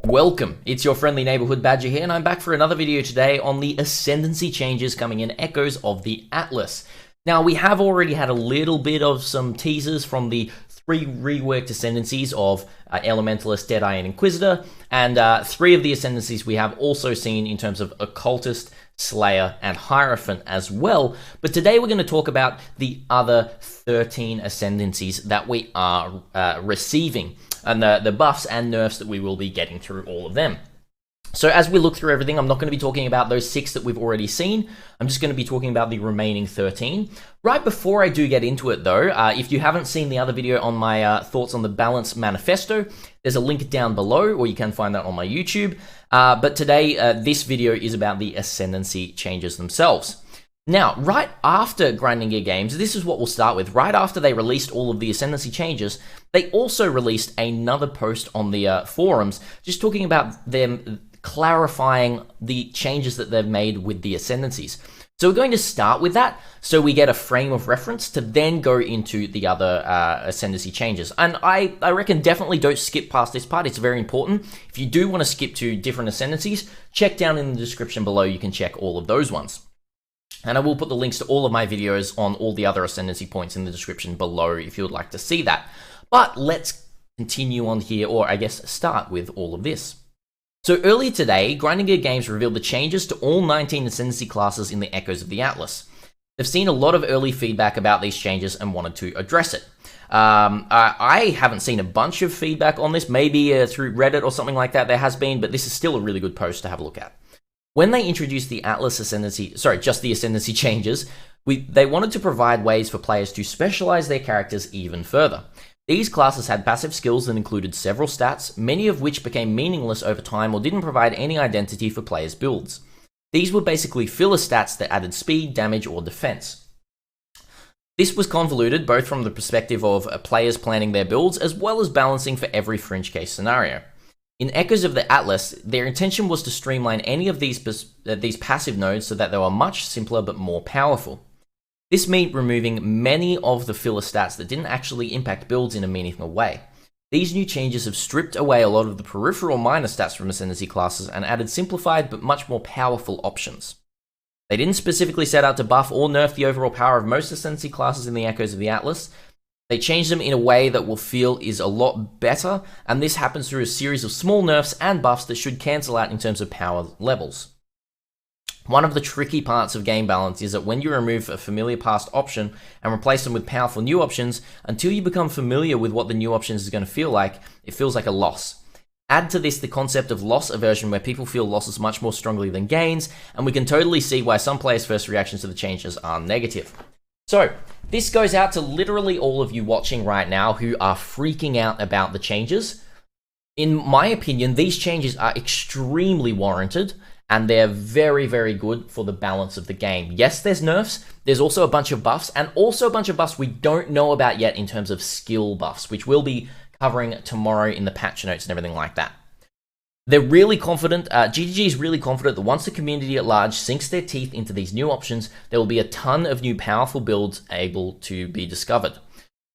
Welcome, it's your friendly neighborhood badger here, and I'm back for another video today on the Ascendancy changes coming in Echoes of the Atlas. Now, we have already had a little bit of some teasers from the 3 reworked Ascendancies of Elementalist, Deadeye, and Inquisitor, and 3 of the Ascendancies we have also seen in terms of Occultist, Slayer, and Hierophant as well. But today we're going to talk about the other 13 Ascendancies that we are receiving, and the buffs and nerfs that we will be getting through all of them. So as we look through everything, I'm not going to be talking about those 6 that we've already seen. I'm just going to be talking about the remaining 13. Right before I do get into it though, if you haven't seen the other video on my thoughts on the Balance Manifesto, there's a link down below, or you can find that on my YouTube. But today, this video is about the Ascendancy changes themselves. Now, right after Grinding Gear Games, this is what we'll start with. Right after they released all of the Ascendancy changes, they also released another post on the forums, just talking about them clarifying the changes that they've made with the Ascendancies. So we're going to start with that, so we get a frame of reference to then go into the other Ascendancy changes. And I reckon definitely don't skip past this part, it's very important. If you do want to skip to different Ascendancies, check down in the description below, you can check all of those ones. And I will put the links to all of my videos on all the other Ascendancy points in the description below if you would like to see that. But let's continue on here, or I guess start with all of this. So earlier today, Grinding Gear Games revealed the changes to all 19 Ascendancy classes in the Echoes of the Atlas. They've seen a lot of early feedback about these changes and wanted to address it. I haven't seen a bunch of feedback on this, maybe through Reddit or something like that there has been, but this is still a really good post to have a look at. When they introduced the Atlas Ascendancy, just the Ascendancy changes, they wanted to provide ways for players to specialize their characters even further. These classes had passive skills that included several stats, many of which became meaningless over time or didn't provide any identity for players' builds. These were basically filler stats that added speed, damage, or defense. This was convoluted both from the perspective of players planning their builds as well as balancing for every fringe case scenario. In Echoes of the Atlas, their intention was to streamline any of these passive nodes so that they were much simpler but more powerful. This meant removing many of the filler stats that didn't actually impact builds in a meaningful way. These new changes have stripped away a lot of the peripheral minor stats from Ascendancy classes and added simplified but much more powerful options. They didn't specifically set out to buff or nerf the overall power of most Ascendancy classes in the Echoes of the Atlas. They changed them in a way that will feel is a lot better, and this happens through a series of small nerfs and buffs that should cancel out in terms of power levels. One of the tricky parts of game balance is that when you remove a familiar past option and replace them with powerful new options, until you become familiar with what the new options is going to feel like, it feels like a loss. Add to this the concept of loss aversion, where people feel losses much more strongly than gains, and we can totally see why some players' first reactions to the changes are negative. So, this goes out to literally all of you watching right now who are freaking out about the changes. In my opinion, these changes are extremely warranted, and they're very, very good for the balance of the game. Yes, there's nerfs, there's also a bunch of buffs, and also a bunch of buffs we don't know about yet in terms of skill buffs, which we'll be covering tomorrow in the patch notes and everything like that. They're really confident, GGG is really confident that once the community at large sinks their teeth into these new options, there will be a ton of new powerful builds able to be discovered.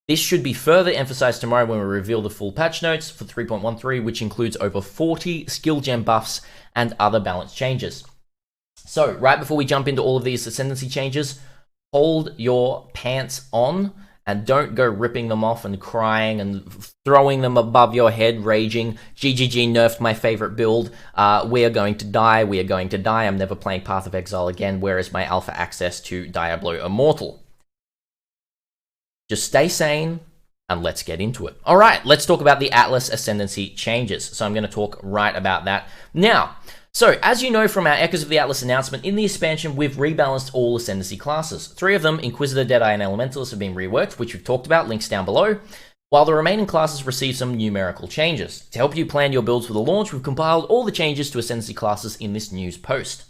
This should be further emphasized tomorrow when we reveal the full patch notes for 3.13, which includes over 40 skill gem buffs and other balance changes. So, right before we jump into all of these Ascendancy changes, hold your pants on and don't go ripping them off and crying and throwing them above your head, raging. GGG nerfed my favorite build. We are going to die. We are going to die. I'm never playing Path of Exile again. Where is my alpha access to Diablo Immortal? Just stay sane and let's get into it. All right, let's talk about the Atlas Ascendancy changes. So I'm going to talk right about that now. So, as you know from our Echoes of the Atlas announcement, in the expansion, we've rebalanced all Ascendancy classes. 3 of them, Inquisitor, Deadeye, and Elementalist, have been reworked, which we've talked about, links down below, while the remaining classes receive some numerical changes. To help you plan your builds for the launch, we've compiled all the changes to Ascendancy classes in this news post.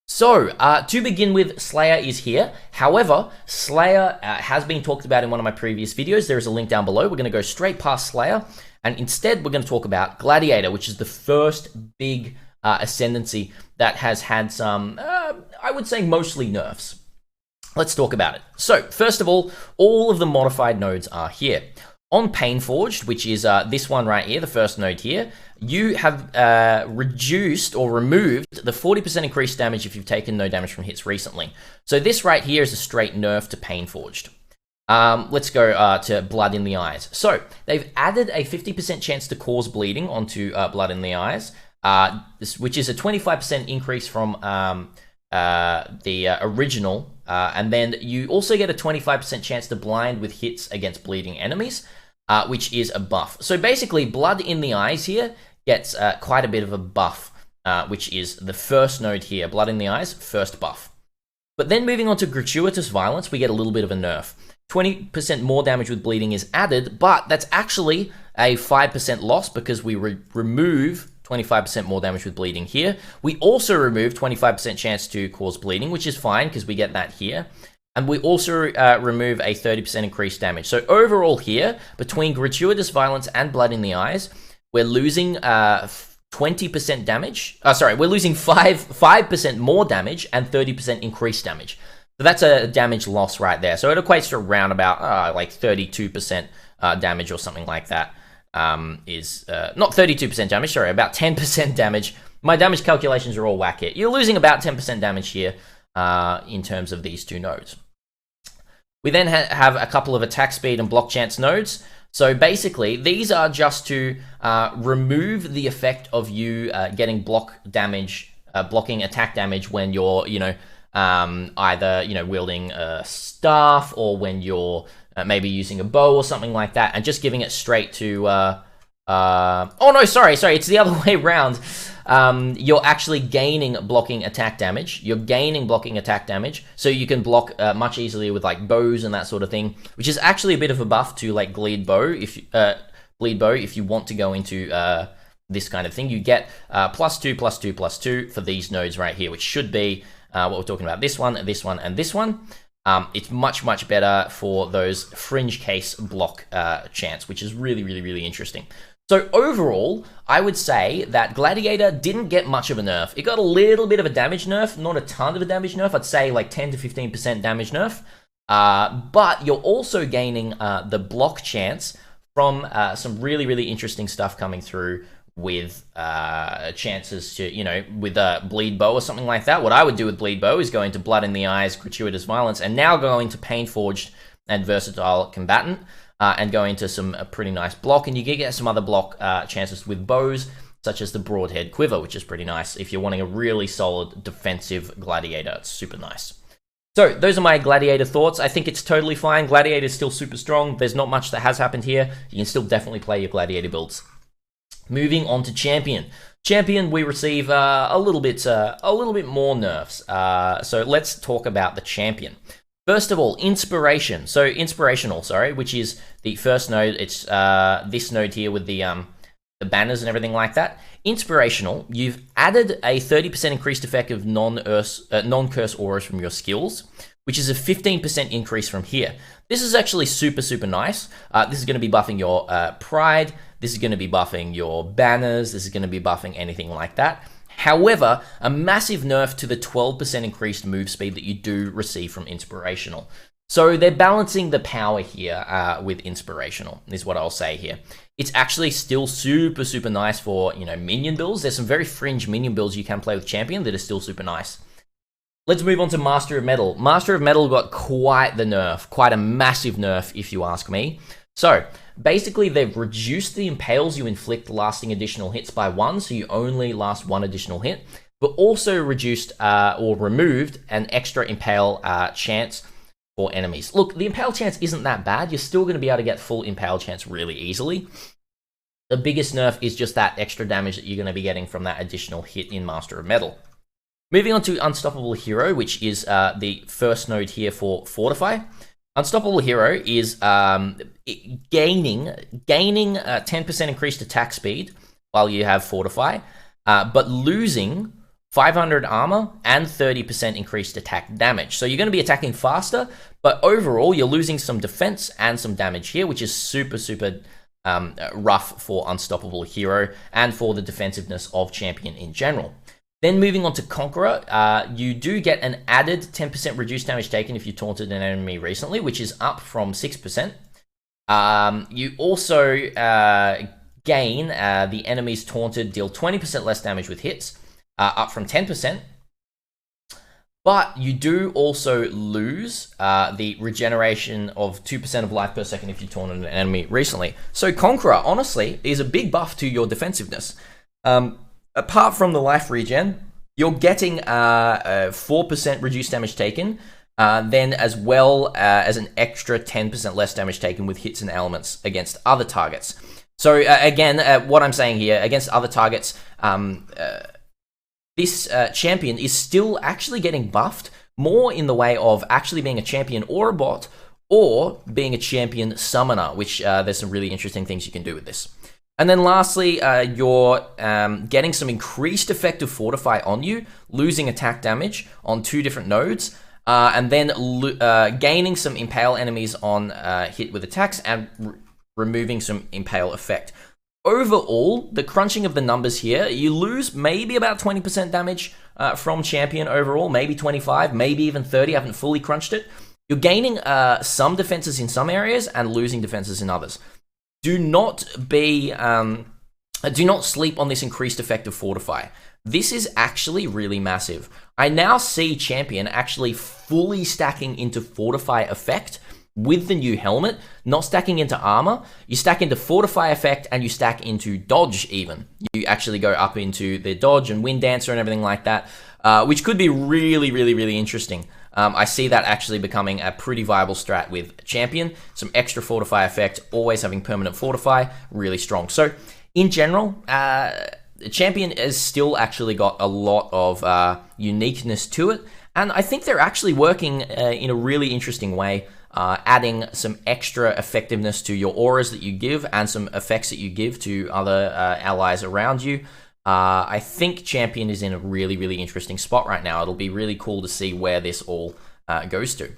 So, to begin with, Slayer is here. However, Slayer has been talked about in one of my previous videos. There is a link down below. We're going to go straight past Slayer, and instead we're going to talk about Gladiator, which is the first big Ascendancy that has had some, I would say, mostly nerfs. let's talk about it. So, first of all of the modified nodes are here. On Painforged, which is this one right here, the first node here, you have reduced or removed the 40% increased damage if you've taken no damage from hits recently. So this right here is a straight nerf to Painforged. Let's go to Blood in the Eyes. So they've added a 50% chance to cause bleeding onto Blood in the Eyes, which is a 25% increase from the original. And then you also get a 25% chance to blind with hits against bleeding enemies, which is a buff. So basically, Blood in the Eyes here gets quite a bit of a buff, which is the first node here. Blood in the Eyes, first buff. But then moving on to Gratuitous Violence, we get a little bit of a nerf. 20% more damage with bleeding is added, but that's actually a 5% loss because we remove 25% more damage with bleeding here. We also remove 25% chance to cause bleeding, which is fine because we get that here. And we also remove a 30% increased damage. So overall here, between Gratuitous Violence and Blood in the Eyes, we're losing 20% damage. We're losing 5% more damage and 30% increased damage. So that's a damage loss right there. So it equates to around about like 32% damage or something like that. Not 32% damage, sorry, about 10% damage. My damage calculations are all whack here. You're losing about 10% damage here in terms of these two nodes. We then have a couple of attack speed and block chance nodes. So basically, these are just to remove the effect of you getting block damage, blocking attack damage when you're, either, wielding a staff or when you're maybe using a bow or something like that, and just giving it straight to, oh no, sorry, it's the other way around. You're actually gaining blocking attack damage. You're gaining blocking attack damage, so you can block much easily with like bows and that sort of thing, which is actually a bit of a buff to like bleed bow if you want to go into this kind of thing. You get +2, +2, +2 for these nodes right here, which should be what we're talking about. This one, this one, and this one. It's much better for those fringe case block chance, which is really interesting. So overall, I would say that Gladiator didn't get much of a nerf. It got a little bit of a damage nerf, not a ton of a damage nerf. I'd say like 10 to 15% damage nerf. But you're also gaining the block chance from some really interesting stuff coming through with chances to, with Bleed Bow or something like that. What I would do with Bleed Bow is go into Blood in the Eyes, Gratuitous Violence, and now go into Painforged and Versatile Combatant, and go into some pretty nice block. And you can get some other block chances with bows, such as the Broadhead Quiver, which is pretty nice if you're wanting a really solid defensive Gladiator. It's super nice. So those are my Gladiator thoughts. I think it's totally fine. Gladiator is still super strong. There's not much that has happened here. You can still definitely play your Gladiator builds. Moving on to Champion. Champion, we receive a little bit more nerfs. So let's talk about the Champion. First of all, Inspiration. So Inspirational, which is the first node. It's this node here with the banners and everything like that. Inspirational, you've added a 30% increased effect of non-curse auras from your skills, which is a 15% increase from here. This is actually super nice. This is going to be buffing your Pride. This is going to be buffing your banners. This is going to be buffing anything like that. However, a massive nerf to the 12% increased move speed that you do receive from Inspirational. So they're balancing the power here with Inspirational, is what I'll say here. It's actually still super nice for, minion builds. There's some very fringe minion builds you can play with Champion that are still super nice. Let's move on to Master of Metal. Master of Metal got quite the nerf, quite a massive nerf if you ask me. So basically they've reduced the impales you inflict lasting additional hits by 1, so you only last 1 additional hit, but also reduced or removed an extra impale chance for enemies. Look, the impale chance isn't that bad. You're still going to be able to get full impale chance really easily. The biggest nerf is just that extra damage that you're going to be getting from that additional hit in Master of Metal. Moving on to Unstoppable Hero, which is the first node here for Fortify. Unstoppable Hero is gaining 10% increased attack speed while you have Fortify, but losing 500 armor and 30% increased attack damage. So you're going to be attacking faster, but overall you're losing some defense and some damage here, which is super rough for Unstoppable Hero and for the defensiveness of Champion in general. Then moving on to Conqueror, you do get an added 10% reduced damage taken if you taunted an enemy recently, which is up from 6%. You also gain the enemies taunted deal 20% less damage with hits, up from 10%. But you do also lose the regeneration of 2% of life per second if you taunted an enemy recently. So Conqueror, honestly, is a big buff to your defensiveness. Apart from the life regen, you're getting 4% reduced damage taken, then as well as an extra 10% less damage taken with hits and elements against other targets. So again, what I'm saying here, against other targets, this champion is still actually getting buffed, more in the way of actually being a champion or a bot, or being a champion summoner, which there's some really interesting things you can do with this. And then lastly, you're getting some increased effective fortify on you, losing attack damage on 2 different nodes, and then gaining some impale enemies on hit with attacks, and removing some impale effect. Overall, the crunching of the numbers here, you lose maybe about 20% damage from champion overall, maybe 25, maybe even 30. I haven't fully crunched it. You're gaining some defenses in some areas and losing defenses in others. Do not sleep on this increased effective fortify. This is actually really massive. I now see champion actually fully stacking into fortify effect with the new helmet, not stacking into armor. You stack into fortify effect and you stack into dodge even. You actually go up into the dodge and wind dancer and everything like that, which could be really, really, really interesting. I see that actually becoming a pretty viable strat with champion. Some extra fortify effect, always having permanent fortify, really strong. So in general, champion has still actually got a lot of uniqueness to it, and I think they're actually working in a really interesting way, adding some extra effectiveness to your auras that you give and some effects that you give to other allies around you. I think champion is in a really, really interesting spot right now. It'll be really cool to see where this all goes to.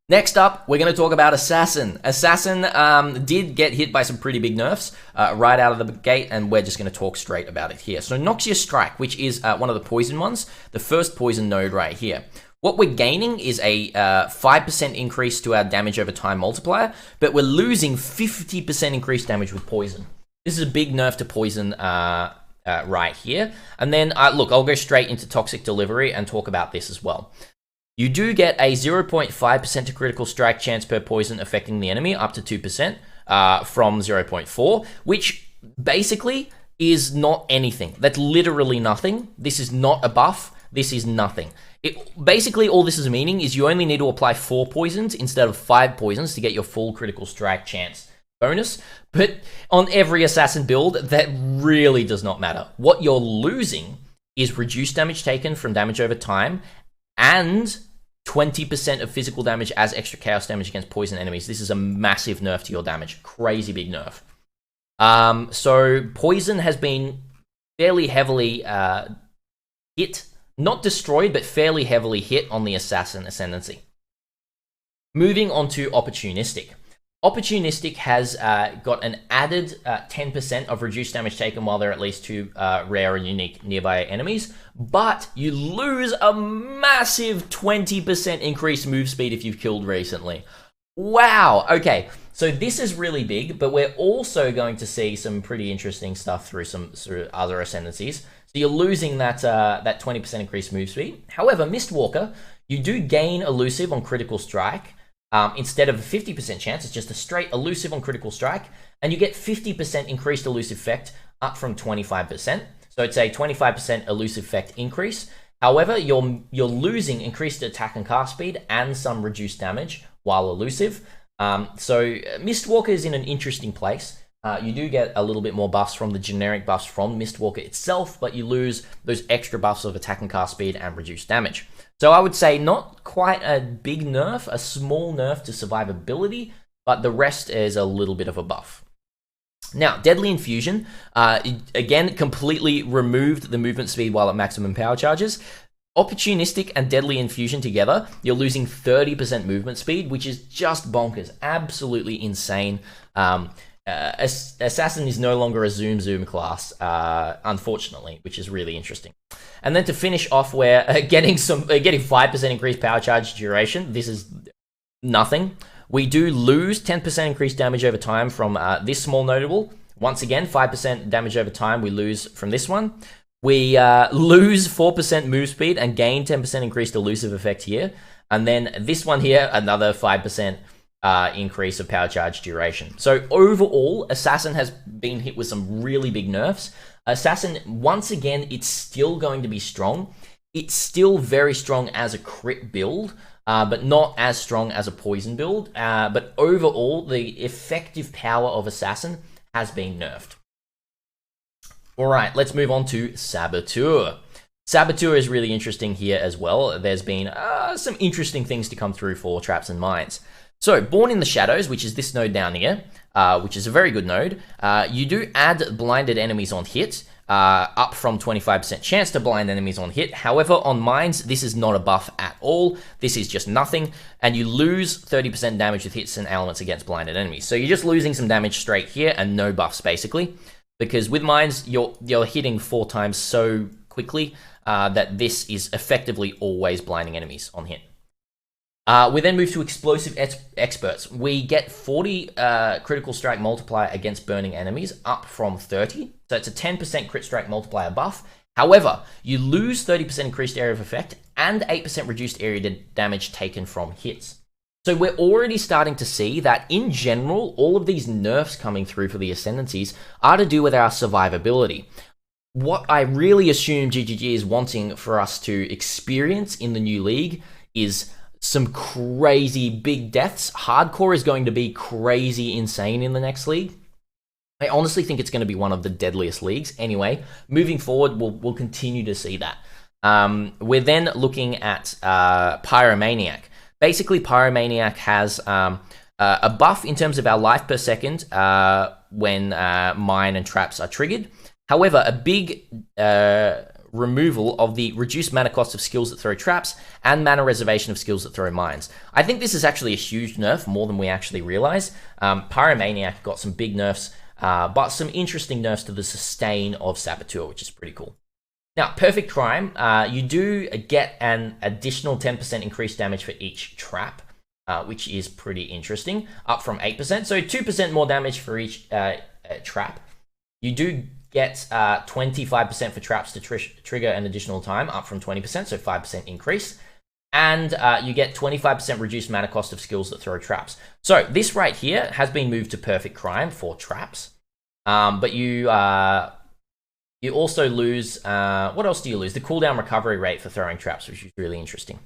Next up, we're going to talk about Assassin. Assassin did get hit by some pretty big nerfs right out of the gate, and we're just going to talk straight about it here. So Noxious Strike, which is one of the poison ones, the first poison node right here. What we're gaining is a 5% increase to our damage over time multiplier, but we're losing 50% increased damage with poison. This is a big nerf to poison right here. And then, look, I'll go straight into Toxic Delivery and talk about this as well. You do get a 0.5% to critical strike chance per poison affecting the enemy, up to 2% from 0.4, which basically is not anything. That's literally nothing. This is not a buff. This is nothing. Basically, all this is meaning is you only need to apply 4 poisons instead of 5 poisons to get your full critical strike chance bonus. But on every assassin build, that really does not matter. What you're losing is reduced damage taken from damage over time and 20% of physical damage as extra chaos damage against poison enemies. This is a massive nerf to your damage. Crazy big nerf. So poison has been fairly heavily hit. Not destroyed, but fairly heavily hit on the Assassin Ascendancy. Moving on to Opportunistic. Opportunistic has got an added 10% of reduced damage taken while there are at least 2 rare and unique nearby enemies, but you lose a massive 20% increased move speed if you've killed recently. Wow, okay, so this is really big, but we're also going to see some pretty interesting stuff through other Ascendancies. So you're losing that 20% increased move speed. However, Mistwalker, you do gain elusive on critical strike. Instead of a 50% chance, it's just a straight elusive on critical strike, and you get 50% increased elusive effect, up from 25%. So it's a 25% elusive effect increase. However, you're losing increased attack and cast speed and some reduced damage while elusive. So Mistwalker is in an interesting place. You do get a little bit more buffs from the generic buffs from Mistwalker itself, but you lose those extra buffs of attack and cast speed and reduced damage. So I would say not quite a big nerf, a small nerf to survivability, but the rest is a little bit of a buff. Now, Deadly Infusion, again, completely removed the movement speed while at maximum power charges. Opportunistic and Deadly Infusion together, you're losing 30% movement speed, which is just bonkers, absolutely insane. Assassin is no longer a zoom class, unfortunately, which is really interesting. And then to finish off, we're getting 5% increased power charge duration. This is nothing. We do lose 10% increased damage over time from this small notable. Once again, 5% damage over time we lose from this one. We lose 4% move speed and gain 10% increased elusive effect here. And then this one here, another 5% increase of power charge duration. So overall, Assassin has been hit with some really big nerfs. Assassin, once again, it's still going to be strong. It's still very strong as a crit build, but not as strong as a poison build. But overall, the effective power of Assassin has been nerfed. All right, let's move on to Saboteur. Saboteur is really interesting here as well. There's been some interesting things to come through for traps and mines. So, Born in the Shadows, which is this node down here, which is a very good node, you do add blinded enemies on hit, up from 25% chance to blind enemies on hit. However, on mines, this is not a buff at all. This is just nothing, and you lose 30% damage with hits and elements against blinded enemies. So you're just losing some damage straight here and no buffs, basically. Because with mines, you're hitting 4 times so quickly that this is effectively always blinding enemies on hit. We then move to Explosive Experts. We get 40 critical strike multiplier against burning enemies, up from 30. So it's a 10% crit strike multiplier buff. However, you lose 30% increased area of effect and 8% reduced area damage taken from hits. So we're already starting to see that, in general, all of these nerfs coming through for the Ascendancies are to do with our survivability. What I really assume GGG is wanting for us to experience in the new league is some crazy big deaths. Hardcore is going to be crazy insane in the next league. I honestly think it's going to be one of the deadliest leagues. Anyway, moving forward, we'll continue to see that. We're then looking at Pyromaniac. Basically, Pyromaniac has a buff in terms of our life per second when mine and traps are triggered. However, a big removal of the reduced mana cost of skills that throw traps and mana reservation of skills that throw mines. I think this is actually a huge nerf, more than we actually realize. Pyromaniac got some big nerfs, but some interesting nerfs to the sustain of Saboteur, which is pretty cool. Now, Perfect Crime, you do get an additional 10% increased damage for each trap, which is pretty interesting, up from 8%. So 2% more damage for each trap. You do get 25% for traps to trigger an additional time, up from 20%, so 5% increase. And you get 25% reduced mana cost of skills that throw traps. So this right here has been moved to Perfect Crime for traps. But you also lose, what else do you lose? The cooldown recovery rate for throwing traps, which is really interesting.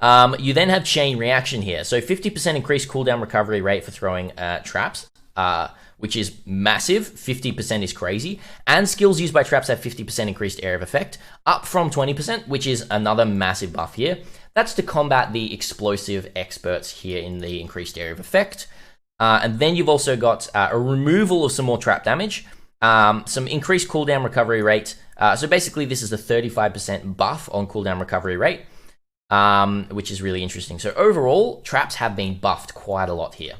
You then have Chain Reaction here. So 50% increased cooldown recovery rate for throwing traps, which is massive. 50% is crazy. And skills used by traps have 50% increased area of effect, up from 20%, which is another massive buff here. That's to combat the Explosive Experts here in the increased area of effect. And then you've also got a removal of some more trap damage, some increased cooldown recovery rate. So basically, this is a 35% buff on cooldown recovery rate, which is really interesting. So overall, traps have been buffed quite a lot here.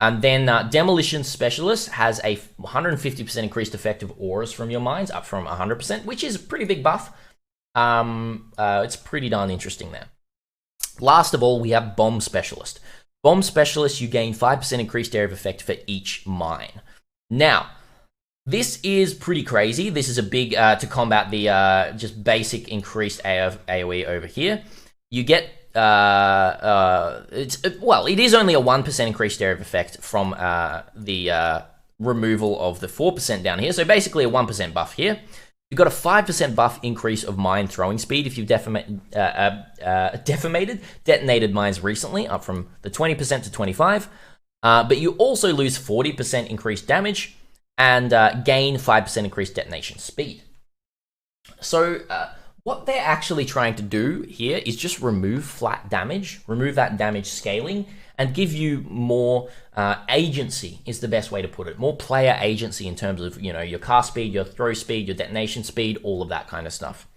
And then Demolition Specialist has a 150% increased effect of auras from your mines, up from 100%, which is a pretty big buff. It's pretty darn interesting there. Last of all, we have Bomb Specialist. Bomb Specialist, you gain 5% increased area of effect for each mine. Now, this is pretty crazy. This is a big, to combat the just basic increased AoE over here. You get, well, it is only a 1% increased area of effect from the removal of the 4% down here. So basically a 1% buff here. You've got a 5% buff increase of mine throwing speed if you've detonated mines recently, up from the 20% to 25%. But you also lose 40% increased damage and gain 5% increased detonation speed. So what they're actually trying to do here is just remove flat damage, remove that damage scaling, and give you more agency is the best way to put it. More player agency in terms of, you know, your cast speed, your throw speed, your detonation speed, all of that kind of stuff.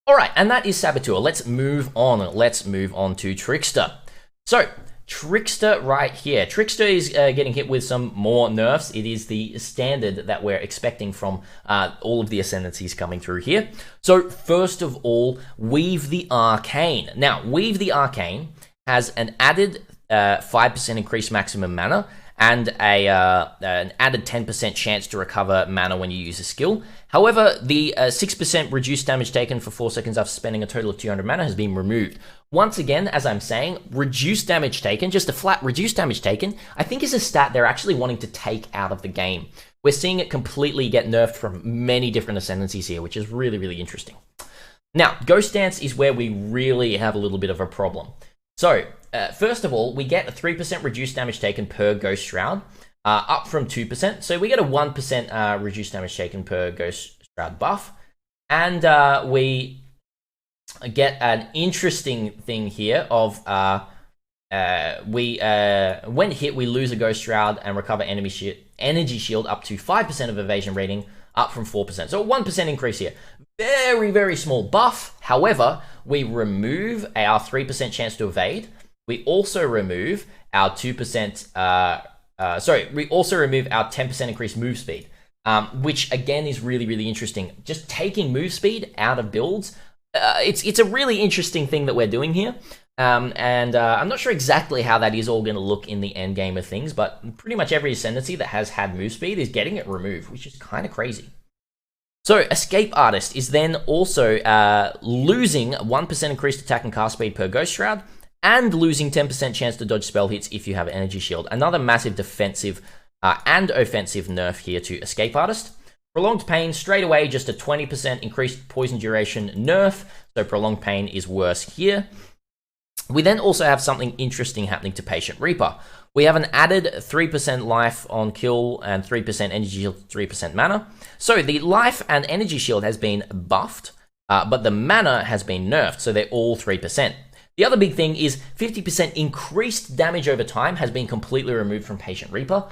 All right, and that is Saboteur. Let's move on. Let's move on to Trickster. So Trickster right here. Trickster is getting hit with some more nerfs. It is the standard that we're expecting from all of the Ascendancies coming through here. So first of all, Weave the Arcane. Now, Weave the Arcane has an added 5% increased maximum mana and an added 10% chance to recover mana when you use a skill. However, the 6% reduced damage taken for 4 seconds after spending a total of 200 mana has been removed. Once again, as I'm saying, reduced damage taken, just a flat reduced damage taken, I think is a stat they're actually wanting to take out of the game. We're seeing it completely get nerfed from many different Ascendancies here, which is really, really interesting. Now, Ghost Dance is where we really have a little bit of a problem. So, first of all, we get a 3% reduced damage taken per Ghost Shroud, up from 2%. So we get a 1% reduced damage taken per Ghost Shroud buff. And we get an interesting thing here of when hit, we lose a Ghost Shroud and recover energy shield up to 5% of evasion rating, up from 4%. So a 1% increase here. Very, very small buff. However, we remove our 3% chance to evade. We also remove our 2%, we also remove our 10% increased move speed, which again is really, really interesting. Just taking move speed out of builds, it's a really interesting thing that we're doing here. I'm not sure exactly how that is all going to look in the end game of things, but pretty much every Ascendancy that has had move speed is getting it removed, which is kind of crazy. So, Escape Artist is then also losing 1% increased attack and cast speed per Ghost Shroud, and losing 10% chance to dodge spell hits if you have Energy Shield. Another massive defensive and offensive nerf here to Escape Artist. Prolonged Pain, straight away, just a 20% increased poison duration nerf, so Prolonged Pain is worse here. We then also have something interesting happening to Patient Reaper. We have an added 3% life on kill and 3% energy shield, 3% mana. So the life and energy shield has been buffed, but the mana has been nerfed, so they're all 3%. The other big thing is 50% increased damage over time has been completely removed from Patient Reaper.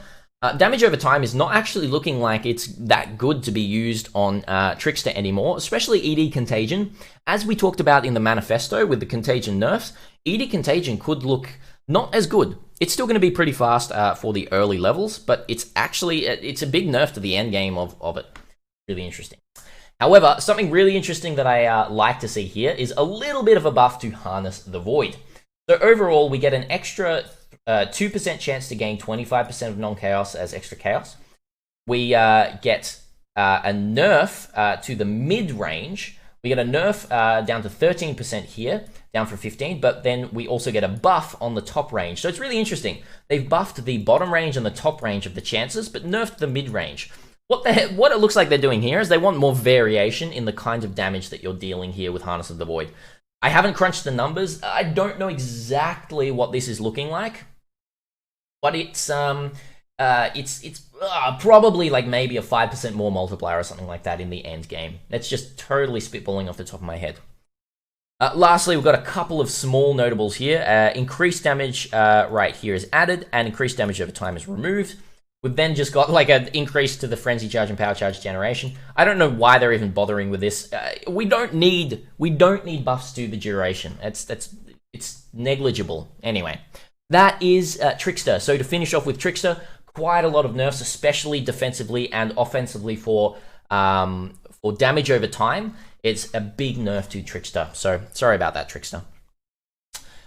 Damage over time is not actually looking like it's that good to be used on Trickster anymore, especially ED Contagion. As we talked about in the manifesto with the Contagion nerfs, ED Contagion could look not as good. It's still going to be pretty fast for the early levels, but it's actually, it's a big nerf to the end game of it. Really interesting. However, something really interesting that I like to see here is a little bit of a buff to Harness the Void. So overall, we get an extra 2% chance to gain 25% of non-chaos as extra chaos. We get a nerf to the mid-range. We get a nerf down to 13% here, down from 15, but then we also get a buff on the top range. So it's really interesting. They've buffed the bottom range and the top range of the chances, but nerfed the mid-range. What it looks like they're doing here is they want more variation in the kind of damage that you're dealing here with Harness of the Void. I haven't crunched the numbers. I don't know exactly what this is looking like, but it's probably like maybe a 5% more multiplier or something like that in the end game. That's just totally spitballing off the top of my head. Lastly, we've got a couple of small notables here. Increased damage right here is added, and increased damage over time is removed. We've then just got like an increase to the Frenzy Charge and Power Charge generation. I don't know why they're even bothering with this. We don't need buffs to the duration. It's negligible. Anyway, that is Trickster. So to finish off with Trickster, quite a lot of nerfs, especially defensively and offensively for damage over time. It's a big nerf to Trickster. So sorry about that, Trickster.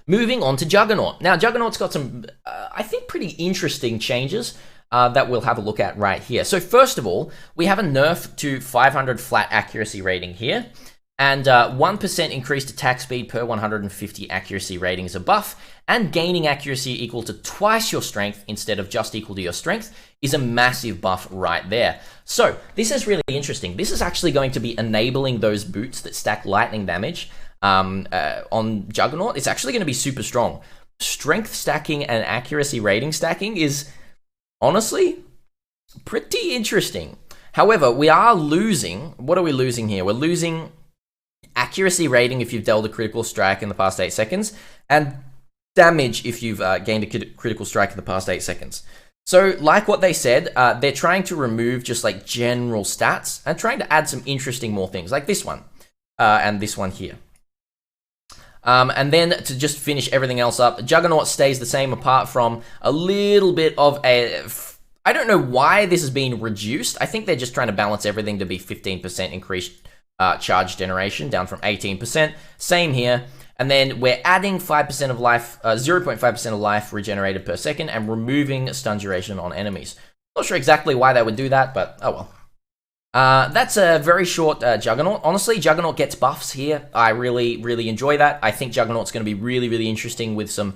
Moving on to Juggernaut. Now, Juggernaut's got some, I think, pretty interesting changes that we'll have a look at right here. So first of all, we have a nerf to 500 flat accuracy rating here, and 1% increased attack speed per 150 accuracy rating is a buff, and gaining accuracy equal to twice your strength instead of just equal to your strength is a massive buff right there. So this is really interesting. This is actually going to be enabling those boots that stack lightning damage on Juggernaut. It's actually going to be super strong. Strength stacking and accuracy rating stacking is honestly pretty interesting. However, we are losing, what are we losing here? We're losing accuracy rating if you've dealt a critical strike in the past 8 seconds, and damage if you've gained a critical strike in the past 8 seconds. So like what they said, they're trying to remove just like general stats and trying to add some interesting more things like this one and this one here. And then to just finish everything else up, Juggernaut stays the same apart from a little bit of a... I don't know why this has been reduced. I think they're just trying to balance everything to be 15% increased charge generation, down from 18%. Same here. And then we're adding 5% of life, 0.5% of life regenerated per second, and removing stun duration on enemies. Not sure exactly why they would do that, but oh well. That's a very short Juggernaut. Honestly, Juggernaut gets buffs here. I really, really enjoy that. I think Juggernaut's going to be really, really interesting with some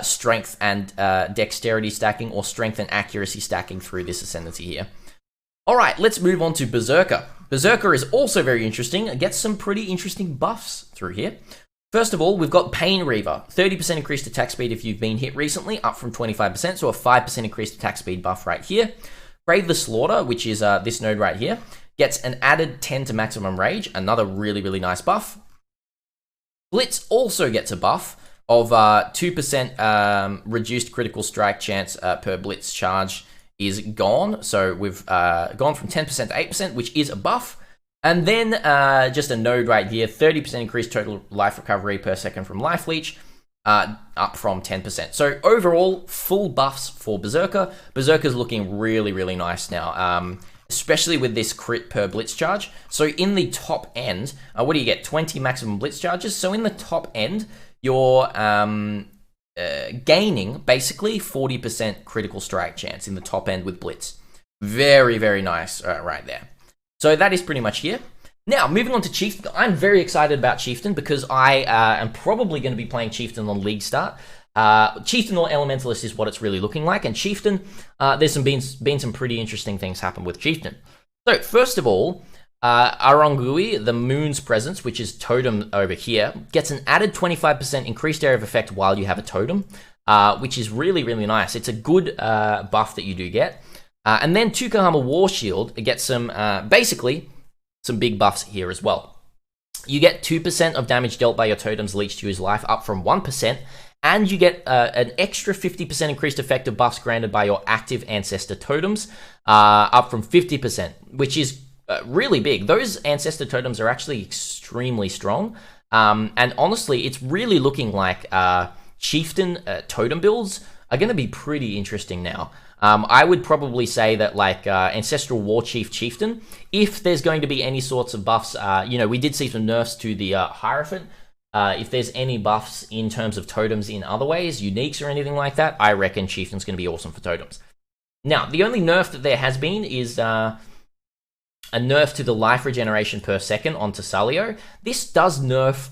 strength and dexterity stacking, or strength and accuracy stacking through this Ascendancy here. Alright, let's move on to Berserker. Berserker is also very interesting. It gets some pretty interesting buffs through here. First of all, we've got Pain Reaver. 30% increased attack speed if you've been hit recently, up from 25%, so a 5% increased attack speed buff right here. Brave the Slaughter, which is this node right here, gets an added 10 to maximum rage, another really, really nice buff. Blitz also gets a buff of 2% reduced critical strike chance per Blitz charge is gone. So we've gone from 10% to 8%, which is a buff. And then just a node right here, 30% increased total life recovery per second from Life Leech, up from 10%. So overall, full buffs for Berserker. Berserker's looking really, really nice now, especially with this crit per Blitz charge. So in the top end, what do you get? 20 maximum Blitz charges. So in the top end, you're gaining basically 40% critical strike chance in the top end with Blitz. Very, very nice right there. So that is pretty much here. Now, moving on to Chieftain. I'm very excited about Chieftain because I am probably going to be playing Chieftain on League Start. Chieftain or Elementalist is what it's really looking like. And Chieftain, there's been some pretty interesting things happen with Chieftain. So, first of all, Arangui, the Moon's Presence, which is Totem over here, gets an added 25% increased area of effect while you have a Totem, which is really, really nice. It's a good buff that you do get. And then Tukahama War Shield gets some, basically, some big buffs here as well. You get 2% of damage dealt by your totems leached to his life, up from 1%, and you get an extra 50% increased effective buffs granted by your active ancestor totems, up from 50%, which is really big. Those ancestor totems are actually extremely strong, and honestly, it's really looking like Chieftain totem builds are going to be pretty interesting now. I would probably say that, like, Ancestral War Chief Chieftain, if there's going to be any sorts of buffs, you know, we did see some nerfs to the Hierophant. If there's any buffs in terms of totems in other ways, uniques or anything like that, I reckon Chieftain's going to be awesome for totems. Now, the only nerf that there has been is a nerf to the life regeneration per second on Tassalio. This does nerf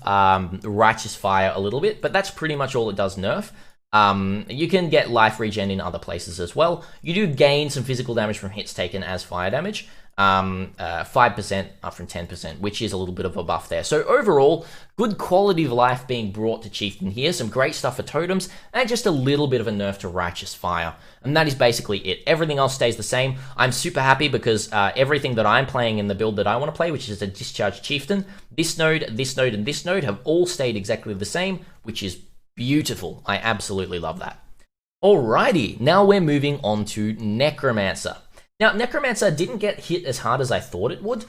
Righteous Fire a little bit, but that's pretty much all it does nerf. You can get life regen in other places as well. You do gain some physical damage from hits taken as fire damage, 5% up from 10%, which is a little bit of a buff there. So overall, good quality of life being brought to Chieftain here, some great stuff for totems, and just a little bit of a nerf to Righteous Fire. And that is basically it. Everything else stays the same. I'm super happy because everything that I'm playing in the build that I want to play, which is a Discharge Chieftain, this node, and this node have all stayed exactly the same, which is beautiful. I absolutely love that. Alrighty, now we're moving on to Necromancer. Now, Necromancer didn't get hit as hard as I thought it would,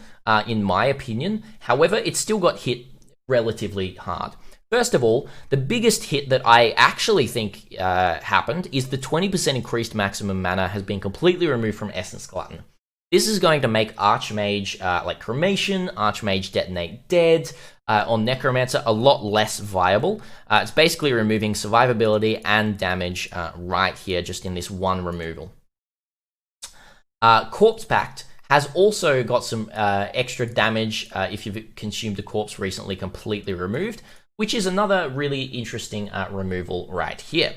in my opinion. However, it still got hit relatively hard. First of all, the biggest hit that I actually think happened is the 20% increased maximum mana has been completely removed from Essence Glutton. This is going to make Archmage, like Cremation, Archmage Detonate Dead, on Necromancer a lot less viable. It's basically removing survivability and damage right here, just in this one removal. Corpse Pact has also got some extra damage if you've consumed a corpse recently completely removed, which is another really interesting removal right here.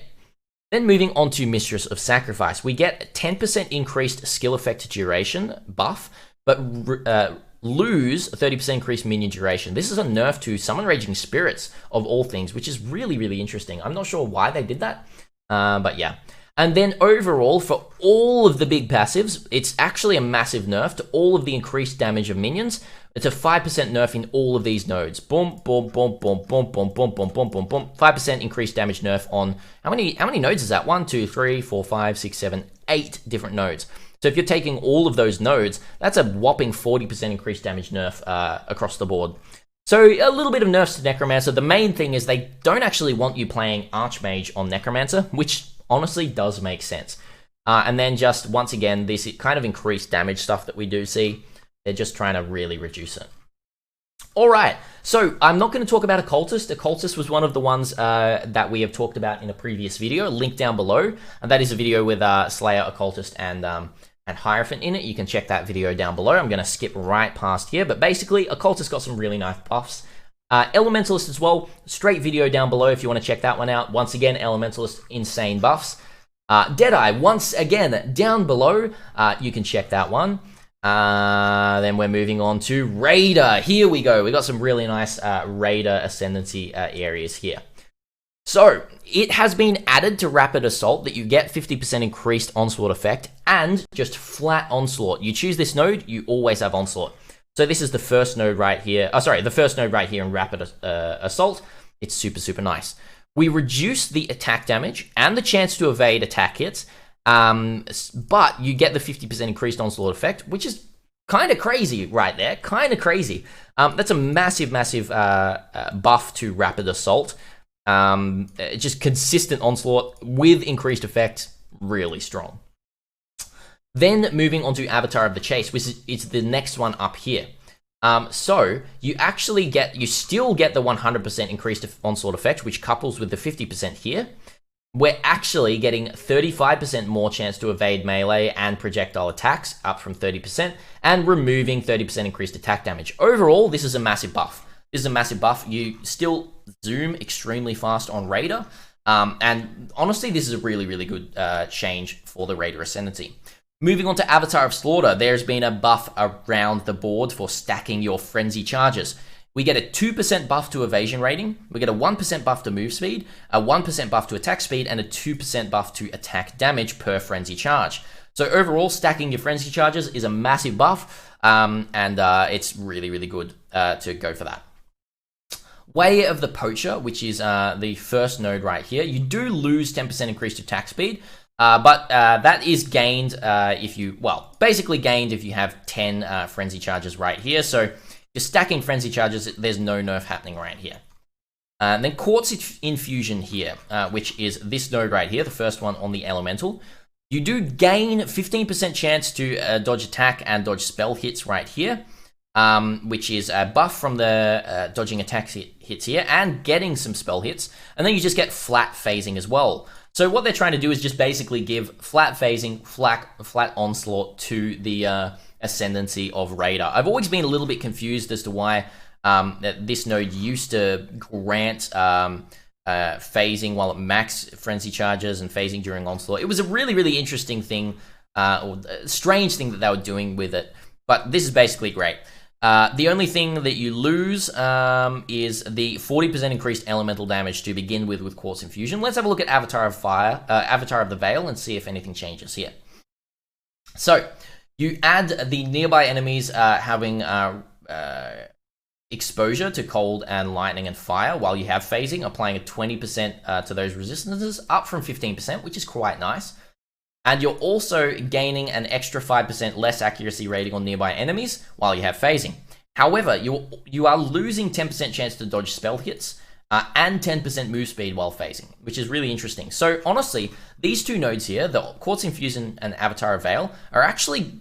Then moving on to Mistress of Sacrifice, we get a 10% increased skill effect duration buff, but lose a 30% increased minion duration. This is a nerf to Summon Raging Spirits, of all things, which is really, really interesting. I'm not sure why they did that, but yeah. And then overall, for all of the big passives, it's actually a massive nerf to all of the increased damage of minions. It's a 5% nerf in all of these nodes. Boom, boom, boom, boom, boom, boom, boom, boom, boom, boom, boom. 5% increased damage nerf on, how many nodes is that? 1, 2, 3, 4, 5, 6, 7, 8 different nodes. So if you're taking all of those nodes, that's a whopping 40% increased damage nerf across the board. So a little bit of nerfs to Necromancer. The main thing is they don't actually want you playing Archmage on Necromancer, which honestly does make sense. And then just, once again, this kind of increased damage stuff that we do see, they're just trying to really reduce it. Alright, so I'm not going to talk about Occultist. Occultist was one of the ones that we have talked about in a previous video, link down below. And that is a video with Slayer, Occultist, and Hierophant in it. You can check that video down below. I'm going to skip right past here, but basically, Occultist got some really nice buffs. Elementalist as well, straight video down below if you want to check that one out. Once again, Elementalist, insane buffs. Deadeye, once again, down below, you can check that one. Then we're moving on to Raider. Here we go. We got some really nice Raider Ascendancy areas here. So, it has been added to Rapid Assault that you get 50% increased Onslaught effect and just flat Onslaught. You choose this node, you always have Onslaught. So this is the first node right here. Oh, sorry, the first node right here in Rapid Assault. It's super, super nice. We reduce the attack damage and the chance to evade attack hits, but you get the 50% increased Onslaught effect, which is kind of crazy right there. Kind of crazy. That's a massive, massive buff to Rapid Assault. Just consistent Onslaught with increased effect, really strong. Then moving on to Avatar of the Chase, which is the next one up here. So you still get the 100% increased Onslaught effect, which couples with the 50% here. We're actually getting 35% more chance to evade melee and projectile attacks, up from 30%, and removing 30% increased attack damage. Overall, this is a massive buff. This is a massive buff. You still zoom extremely fast on Raider, and honestly, this is a really, really good change for the Raider Ascendancy. Moving on to Avatar of Slaughter, there's been a buff around the board for stacking your frenzy charges. We get a 2% buff to evasion rating, we get a 1% buff to move speed, a 1% buff to attack speed, and a 2% buff to attack damage per frenzy charge. So overall, stacking your frenzy charges is a massive buff, and it's really, really good to go for that. Way of the Poacher, which is the first node right here, you do lose 10% increased attack speed, but that is gained basically gained if you have 10 frenzy charges right here. So you're stacking frenzy charges, there's no nerf happening right here. Then Quartz Infusion here, which is this node right here, the first one on the Elemental. You do gain 15% chance to dodge attack and dodge spell hits right here, which is a buff from the dodging attack hits here and getting some spell hits. And then you just get flat phasing as well. So what they're trying to do is just basically give flat phasing, flat onslaught to the Ascendancy of Raider. I've always been a little bit confused as to why this node used to grant phasing while at max frenzy charges and phasing during onslaught. It was a really, really interesting thing, or strange thing that they were doing with it. But this is basically great. The only thing that you lose is the 40% increased elemental damage to begin with Quartz Infusion. Let's have a look at Avatar of Fire, Avatar of the Veil, and see if anything changes here. So you add the nearby enemies having exposure to cold and lightning and fire while you have phasing, applying a 20% to those resistances, up from 15%, which is quite nice. And you're also gaining an extra 5% less accuracy rating on nearby enemies while you have phasing. However, you are losing 10% chance to dodge spell hits and 10% move speed while phasing, which is really interesting. So honestly, these two nodes here, the Quartz Infusion and Avatar of Veil, are actually,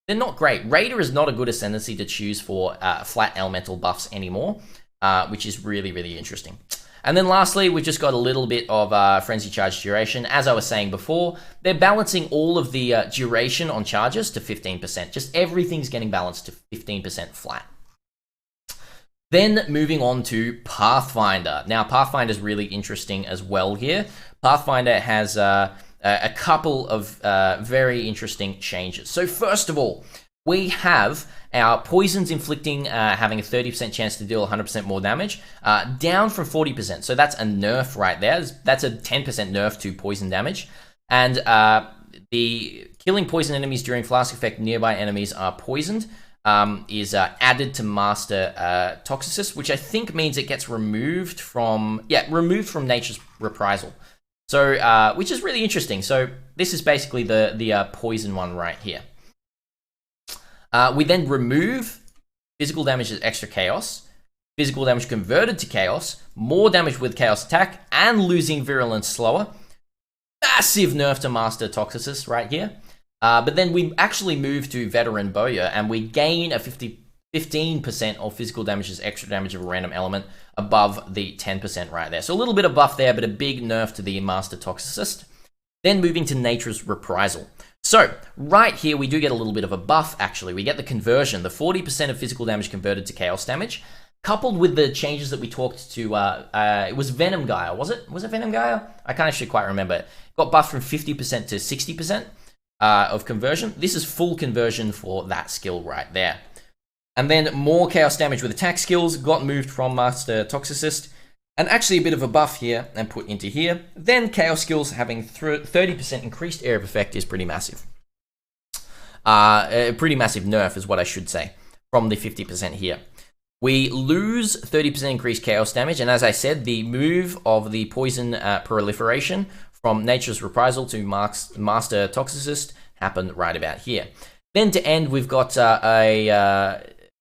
they're not great. Raider is not a good ascendancy to choose for flat elemental buffs anymore, which is really, really interesting. And then lastly, we've just got a little bit of Frenzy Charge duration. As I was saying before, they're balancing all of the duration on charges to 15%. Just everything's getting balanced to 15% flat. Then moving on to Pathfinder. Now, Pathfinder is really interesting as well here. Pathfinder has a couple of very interesting changes. So first of all, we have our poisons inflicting having a 30% chance to deal 100% more damage, down from 40%. So that's a nerf right there. That's a 10% nerf to poison damage. And the killing poison enemies during flask effect nearby enemies are poisoned is added to Master Toxicist, which I think means it gets removed from Nature's Reprisal. So, which is really interesting. So this is basically the poison one right here. We then remove physical damage as extra chaos. physical damage converted to chaos, more damage with chaos attack, and losing virulence slower. Massive nerf to Master Toxicist right here. But then we actually move to Veteran Bowyer, and we gain a 15% of physical damage as extra damage of a random element above the 10% right there. So a little bit of buff there, but a big nerf to the Master Toxicist. Then moving to Nature's Reprisal. So right here, we do get a little bit of a buff, actually. We get the conversion, the 40% of physical damage converted to chaos damage, coupled with the changes that we talked to, it was Venom Gaia, was it? Was it Venom Gaia? I can't actually quite remember. It got buffed from 50% to 60%. Of conversion. This is full conversion for that skill right there. And then more chaos damage with attack skills got moved from Master Toxicist, and actually a bit of a buff here and put into here. Then chaos skills having 30% increased area of effect is pretty massive. A pretty massive nerf is what I should say from the 50% here. We lose 30% increased chaos damage, and as I said, the move of the poison proliferation from Nature's Reprisal to Master Toxicist happened right about here. Then to end, we've got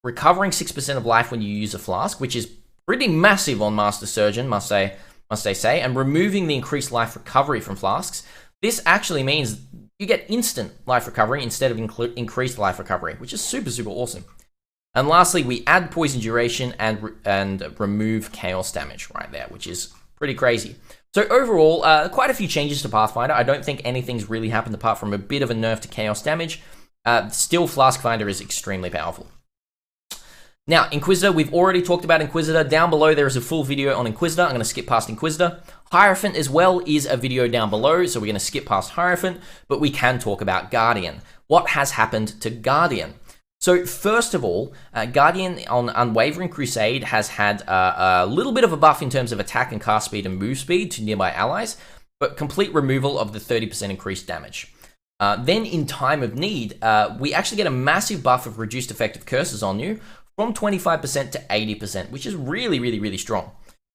recovering 6% of life when you use a flask, which is pretty massive on Master Surgeon, must I say, and removing the increased life recovery from flasks. This actually means you get instant life recovery instead of increased life recovery, which is super, super awesome. And lastly, we add poison duration and remove chaos damage right there, which is pretty crazy. So overall, quite a few changes to Pathfinder. I don't think anything's really happened apart from a bit of a nerf to chaos damage. Still, Flask Finder is extremely powerful. Now, Inquisitor, we've already talked about Inquisitor. Down below, there is a full video on Inquisitor. I'm going to skip past Inquisitor. Hierophant as well is a video down below, so we're going to skip past Hierophant, but we can talk about Guardian. What has happened to Guardian? So first of all, Guardian on Unwavering Crusade has had a little bit of a buff in terms of attack and cast speed and move speed to nearby allies, but complete removal of the 30% increased damage. Then in Time of Need, we actually get a massive buff of reduced effective curses on you from 25% to 80%, which is really, really, really strong.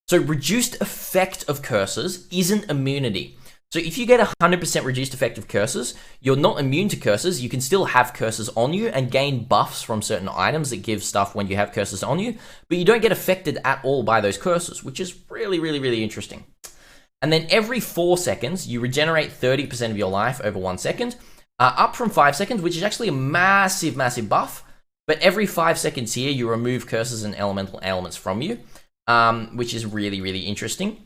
So reduced effect of curses isn't immunity. So if you get 100% reduced effective curses, you're not immune to curses. You can still have curses on you and gain buffs from certain items that give stuff when you have curses on you, but you don't get affected at all by those curses, which is really, really, really interesting. And then every 4 seconds, you regenerate 30% of your life over 1 second, up from 5 seconds, which is actually a massive, massive buff. But every 5 seconds here, you remove curses and elemental ailments from you, which is really, really interesting.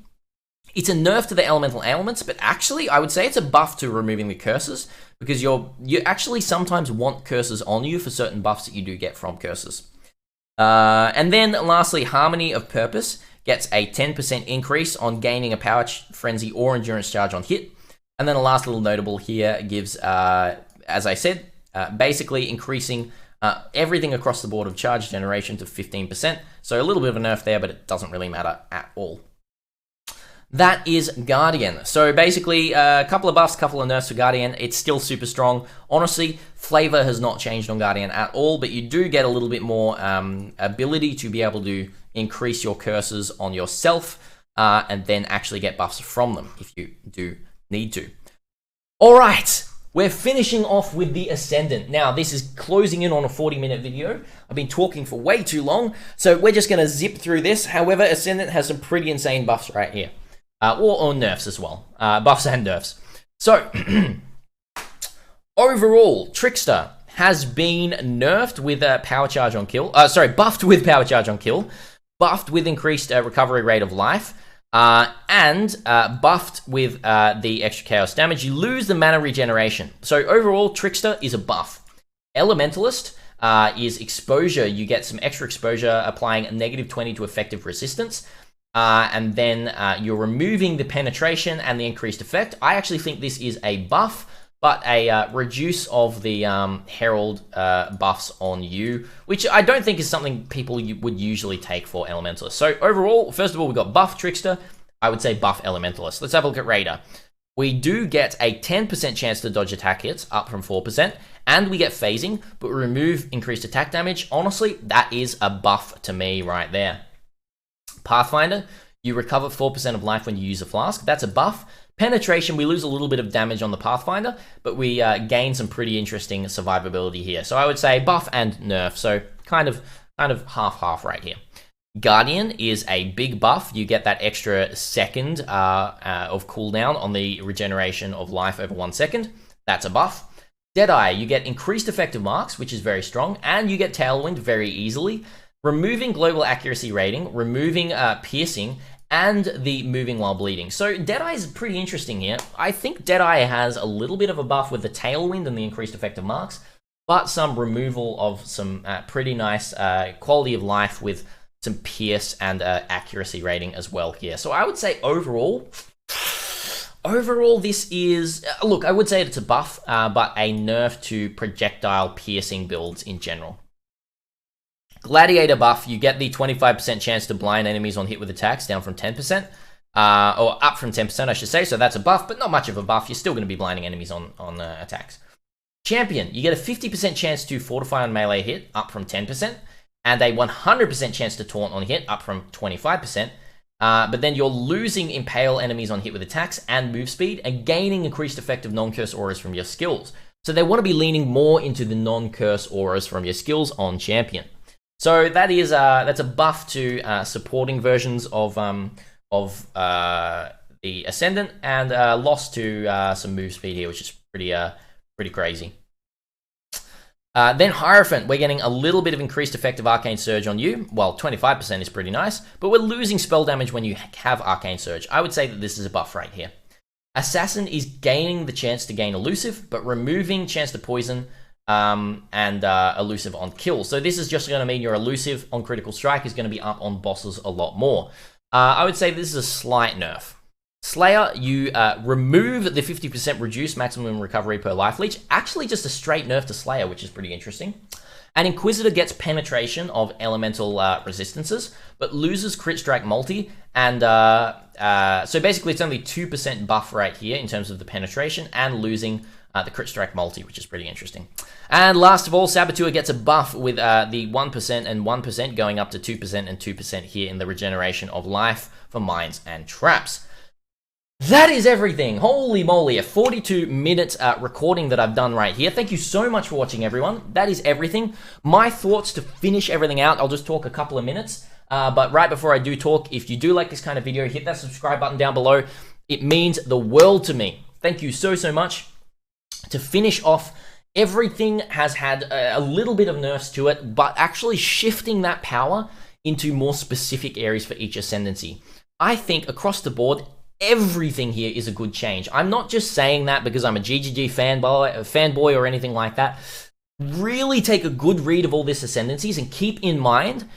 It's a nerf to the elemental ailments, but actually, I would say it's a buff to removing the curses, because you actually sometimes want curses on you for certain buffs that you do get from curses. And then lastly, Harmony of Purpose gets a 10% increase on gaining a Power Frenzy or Endurance Charge on hit. And then the last little notable here gives, as I said, basically increasing everything across the board of charge generation to 15%. So a little bit of a nerf there, but it doesn't really matter at all. That is Guardian. So basically, a couple of buffs, couple of nerfs for Guardian. It's still super strong. Honestly, flavor has not changed on Guardian at all, but you do get a little bit more ability to be able to increase your curses on yourself and then actually get buffs from them if you do need to. All right, we're finishing off with the Ascendant. Now, this is closing in on a 40-minute video. I've been talking for way too long, so we're just going to zip through this. However, Ascendant has some pretty insane buffs right here. Or nerfs as well. Buffs and nerfs. So, overall, Trickster has been nerfed with a power charge on kill. Buffed with power charge on kill. Buffed with increased recovery rate of life. And buffed with the extra chaos damage. You lose the mana regeneration. So, overall, Trickster is a buff. Elementalist is exposure. You get some extra exposure, applying a -20 to effective resistance. And then you're removing the penetration and the increased effect. I actually think this is a buff, but a reduce of the Herald buffs on you, which I don't think is something people would usually take for Elementalist. So overall, first of all, we've got buff Trickster. I would say buff Elementalist. Let's have a look at Raider. We do get a 10% chance to dodge attack hits, up from 4%, and we get phasing, but we remove increased attack damage. Honestly, that is a buff to me right there. Pathfinder, you recover 4% of life when you use a flask. That's a buff. Penetration, we lose a little bit of damage on the Pathfinder, but we gain some pretty interesting survivability here. So I would say buff and nerf, so kind of half-half right here. Guardian is a big buff. You get that extra second of cooldown on the regeneration of life over 1 second. That's a buff. Deadeye, you get increased effective marks, which is very strong, and you get Tailwind very easily. Removing global accuracy rating, removing piercing, and the moving while bleeding. So Deadeye is pretty interesting here. I think Deadeye has a little bit of a buff with the Tailwind and the increased effective marks, but some removal of some pretty nice quality of life with some pierce and accuracy rating as well here. So I would say overall, this is, look, I would say it's a buff, but a nerf to projectile piercing builds in general. Gladiator buff, you get the 25% chance to blind enemies on hit with attacks, down from 10%, or up from 10%, I should say, so that's a buff, but not much of a buff. You're still going to be blinding enemies on attacks. Champion, you get a 50% chance to fortify on melee hit, up from 10%, and a 100% chance to taunt on hit, up from 25%. But then you're losing impale enemies on hit with attacks and move speed, and gaining increased effective non-curse auras from your skills. So they want to be leaning more into the non-curse auras from your skills on Champion. So that is that's a buff to supporting versions of the Ascendant, and loss to some move speed here, which is pretty crazy. Then Hierophant, we're getting a little bit of increased effective Arcane Surge on you. Well, 25% is pretty nice, but we're losing spell damage when you have Arcane Surge. I would say that this is a buff right here. Assassin is gaining the chance to gain Elusive, but removing chance to poison and Elusive on kill. So this is just going to mean your Elusive on critical strike is going to be up on bosses a lot more. I would say this is a slight nerf. Slayer, you remove the 50% reduced maximum recovery per life leech. Actually, just a straight nerf to Slayer, which is pretty interesting. And Inquisitor gets penetration of elemental resistances, but loses crit strike multi. And so basically, it's only 2% buff right here in terms of the penetration, and losing the crit strike multi, which is pretty interesting. And last of all, Saboteur gets a buff with the 1% and 1% going up to 2% and 2% here in the regeneration of life for mines and traps. That is everything. Holy moly, a 42-minute recording that I've done right here. Thank you so much for watching, everyone. That is everything. My thoughts to finish everything out, I'll just talk a couple of minutes. But right before I do talk, if you do like this kind of video, hit that subscribe button down below. It means the world to me. Thank you so much. To finish off, everything has had a little bit of nerfs to it, but actually shifting that power into more specific areas for each Ascendancy. I think across the board, everything here is a good change. I'm not just saying that because I'm a GGG fanboy or anything like that. Really take a good read of all this Ascendancies and keep in mind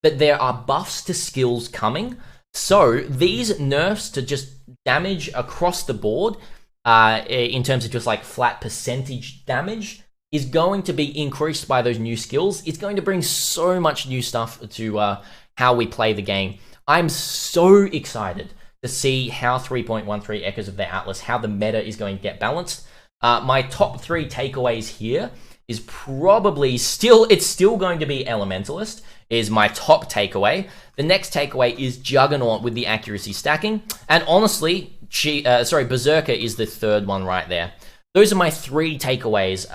that there are buffs to skills coming. So these nerfs to just damage across the board, in terms of just like flat percentage damage, is going to be increased by those new skills. It's going to bring so much new stuff to how we play the game. I'm so excited to see how 3.13 Echoes of the Atlas, how the meta is going to get balanced. My top 3 takeaways here is probably it's still going to be Elementalist, is my top takeaway. The next takeaway is Juggernaut with the accuracy stacking. And honestly, Berserker is the third one right there. Those are my 3 takeaways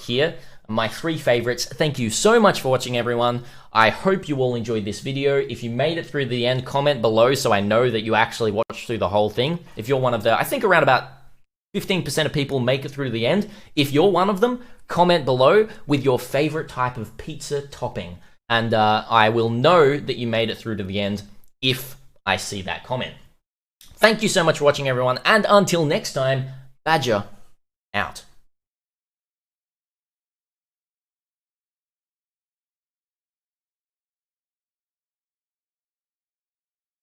here. My 3 favorites. Thank you so much for watching, everyone. I hope you all enjoyed this video. If you made it through the end, comment below so I know that you actually watched through the whole thing. If you're one of the, I think around about 15% of people make it through the end. If you're one of them, comment below with your favorite type of pizza topping. And I will know that you made it through to the end if I see that comment. Thank you so much for watching, everyone. And until next time, Badger out.